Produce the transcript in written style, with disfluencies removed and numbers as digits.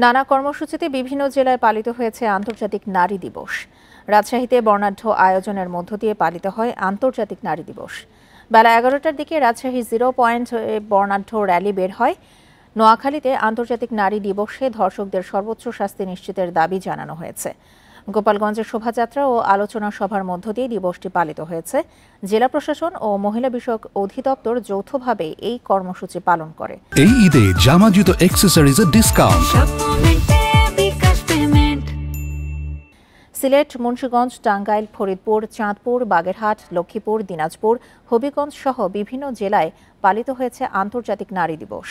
নানা কর্মসূচিতে বিভিন্ন জেলায় পালিত হয়েছে আন্তর্জাতিক নারী দিবস। রাজশাহীতে বর্ণাঢ্য আয়োজনের মধ্য দিয়ে পালিত হয় আন্তর্জাতিক নারী দিবস। বেলা 11টার দিকে রাজশাহী 0 পয়েন্টে বর্ণাঢ্য র্যালি বের হয়। নোয়াখালীতে আন্তর্জাতিক নারী দিবসে ধর্ষকদের সর্বোচ্চ শাস্তি নিশ্চিতের দাবি জানানো হয়েছে। গোপালগঞ্জে শোভাযাত্রা ও আলোচনা সভার মধ্য দিয়ে দিবসটি পালিত হয়েছে। জেলা প্রশাসন ও মহিলা বিষয়ক অধিদপ্তর যৌথভাবে এই কর্মসূচি পালন করে। এই ঈদে জামা জুতো অ্যাক্সেসরিজের ডিসকাউন্ট। সিলেট, মুন্সিগঞ্জ, টাঙ্গাইল, ফরিদপুর, চাঁদপুর, বাগেরহাট, লক্ষ্মীপুর, দিনাজপুর, হবিগঞ্জ সহ বিভিন্ন জেলায় পালিত হয়েছে আন্তর্জাতিক নারী দিবস।